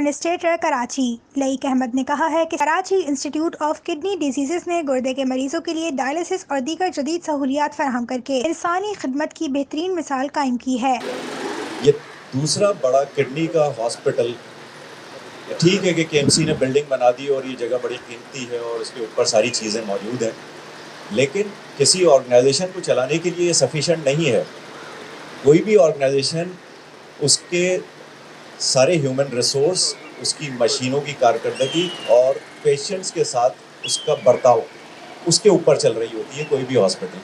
Administrator Karachi like Ahmad نے کہا ہے کہ Karachi institute of kidney diseases نے گردے کے مریضوں کے لیے ڈائلسس اور دیگر جدید سہولیات فراہم کر کے انسانی خدمت کی بہترین مثال قائم کی ہے۔ یہ دوسرا بڑا کڈنی کا ہاسپٹل، ٹھیک ہے کہ کے ایم سی نے بلڈنگ بنا دی اور یہ جگہ بڑی قیمتی ہے اور اس کے اوپر ساری چیزیں موجود ہیں، لیکن کسی آرگنائزیشن کو چلانے کے لیے یہ سفیشینٹ نہیں ہے۔ کوئی بھی آرگنائزیشن اس کے سارے ہیومن ریسورس، اس کی مشینوں کی کارکردگی اور پیشنٹس کے ساتھ اس کا برتاؤ، اس کے اوپر چل رہی ہوتی ہے کوئی بھی ہاسپٹل۔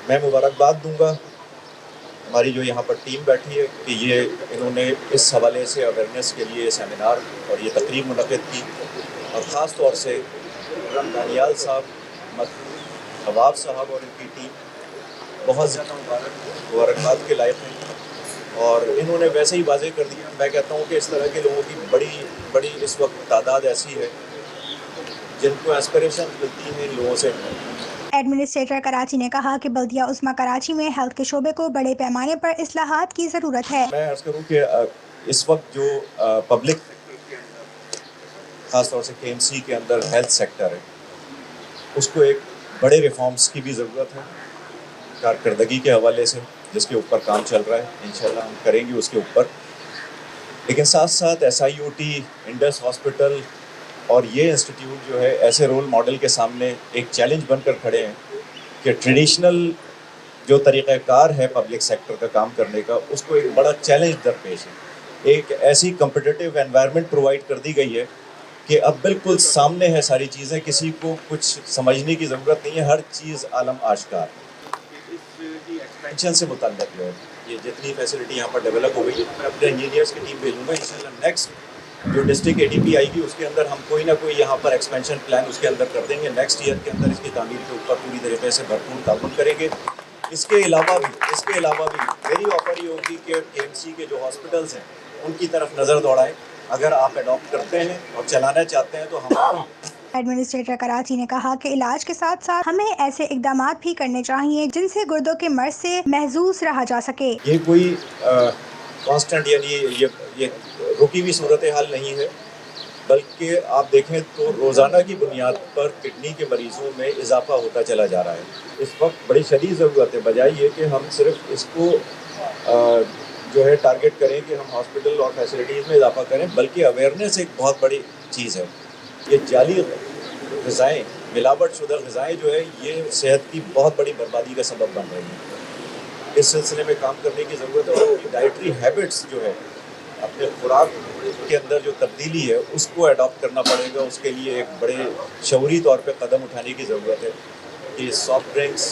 میں مبارکباد دوں گا ہماری جو یہاں پر ٹیم بیٹھی ہے کہ یہ انہوں نے اس حوالے سے اویئرنیس کے لیے سیمینار اور یہ تقریب منعقد کی، اور خاص طور سے دانیال صاحب، نواب صاحب اور ان کی ٹیم بہت زیادہ مبارکباد کے لائق ہیں، اور انہوں نے ویسے ہی واضح کر دیا۔ میں کہتا ہوں کہ اس طرح کے لوگوں کی بڑی اس وقت تعداد ایسی ہے جن کو ایسپریشن ملتی ہے ان لوگوں سے۔ ایڈمنسٹریٹر کراچی نے کہا کہ بلدیہ عظمیٰ کراچی میں ہیلتھ کے شعبے کو بڑے پیمانے پر اصلاحات کی ضرورت ہے۔ میں عرض کروں کہ اس وقت جو پبلک، خاص طور سے کے ایم سی کے اندر ہیلتھ سیکٹر ہے، اس کو ایک بڑے ریفارمز کی بھی ضرورت ہے کارکردگی کے حوالے سے، جس کے اوپر کام چل رہا ہے۔ انشاءاللہ ہم کریں گے اس کے اوپر، لیکن ساتھ ساتھ S I U T, Indus hospital اور یہ انسٹیٹیوٹ جو ہے ایسے رول ماڈل کے سامنے ایک چیلنج بن کر کھڑے ہیں کہ ٹریڈیشنل جو طریقہ کار ہے پبلک سیکٹر کا کام کرنے کا، اس کو ایک بڑا چیلنج درپیش ہے۔ ایک ایسی کمپٹیٹیو انوائرمنٹ پرووائڈ کر دی گئی ہے کہ اب بالکل سامنے ہے ساری چیزیں، کسی کو کچھ سمجھنے کی ضرورت نہیں ہے، ہر چیز عالم آشکار۔ ایکسپینشن سے متعلق جو ہے یہ جتنی فیسلٹی یہاں پر ڈیولپ ہو گئی ہے، میں اپنے انجینئرس کی ٹیم بھیجوں گا، انشاءاللہ نیکسٹ جو ڈسٹرکٹ اے ڈی پی آئے گی اس کے اندر ہم کوئی نہ کوئی یہاں پر ایکسپینشن پلان اس کے اندر کر دیں گے۔ نیکسٹ ایئر کے اندر اس کی تعمیر کے اوپر پوری طریقے سے بھرپور تعاون کریں گے۔ اس کے علاوہ بھی میری آفر یہ ہوگی کہ کے ایم سی کے جو ہاسپٹلس ہیں ان کی طرف نظر دوڑائیں۔ اگر آپ اڈاپٹ کرتے ہیں اور چلانا چاہتے ہیں تو ہم۔ ایڈمنسٹریٹر کراچی نے کہا کہ علاج کے ساتھ ساتھ ہمیں ایسے اقدامات بھی کرنے چاہیے جن سے گردوں کے مرض سے محفوظ رہا جا سکے۔ یہ کوئی کانسٹنٹ یعنی یہ رکی ہوئی صورتحال نہیں ہے، بلکہ آپ دیکھیں تو روزانہ کی بنیاد پر کڈنی کے مریضوں میں اضافہ ہوتا چلا جا رہا ہے۔ اس وقت بڑی شدید ضرورت ہے، بجائے یہ کہ ہم صرف اس کو جو ہے ٹارگٹ کریں کہ ہم ہاسپٹل اور فیسلٹیز میں اضافہ کریں، بلکہ اویئرنیس ایک بہت بڑی چیز ہے۔ یہ جعلی غذائیں، ملاوٹ شدہ غذائیں جو ہے یہ صحت کی بہت بڑی بربادی کا سبب بن رہی ہیں۔ اس سلسلے میں کام کرنے کی ضرورت ہے، اور ڈائٹری ہیبٹس جو ہے، اپنے خوراک کے اندر جو تبدیلی ہے اس کو اڈاپٹ کرنا پڑے گا۔ اس کے لیے ایک بڑے شعوری طور پہ قدم اٹھانے کی ضرورت ہے کہ سافٹ ڈرنکس،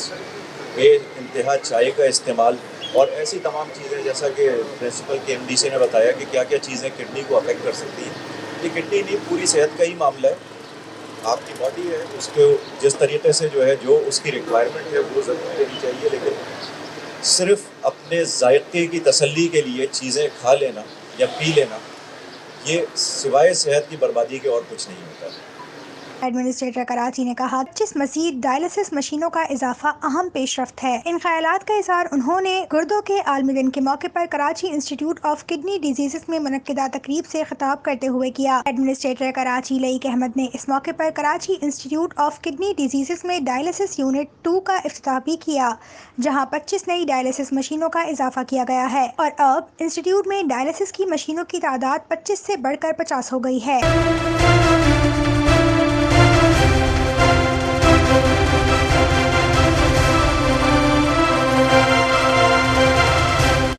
بے انتہا چائے کا استعمال اور ایسی تمام چیزیں، جیسا کہ پرنسپل کے ایم ڈی سی نے بتایا کہ کیا کیا چیزیں کڈنی کو افیکٹ کر سکتی ہیں۔ یہ کڈنی نہیں، پوری صحت کا ہی معاملہ ہے۔ آپ کی باڈی ہے، اس کو جس طریقے سے جو ہے جو اس کی ریکوائرمنٹ ہے وہ ضرور لینی چاہیے، لیکن صرف اپنے ذائقے کی تسلی کے لیے چیزیں کھا لینا یا پی لینا، یہ سوائے صحت کی بربادی کے اور کچھ نہیں ہوتا۔ ایڈمنسٹریٹر کراچی نے کہا 25 مزید ڈائلسس مشینوں کا اضافہ اہم پیش رفت ہے۔ ان خیالات کا اظہار انہوں نے گردوں کے عالمی دن کے موقع پر Karachi institute of kidney diseases میں منعقدہ تقریب سے خطاب کرتے ہوئے کیا۔ ایڈمنسٹریٹر کراچی لئیک احمد نے اس موقع پر Karachi institute of kidney diseases میں ڈائلسس یونٹ 2 کا افتتاح بھی کیا، جہاں 25 نئی ڈائلسس مشینوں کا اضافہ کیا گیا ہے، اور اب انسٹیٹیوٹ میں ڈائلسس کی مشینوں کی تعداد 25 سے بڑھ کر 50 ہو گئی ہے۔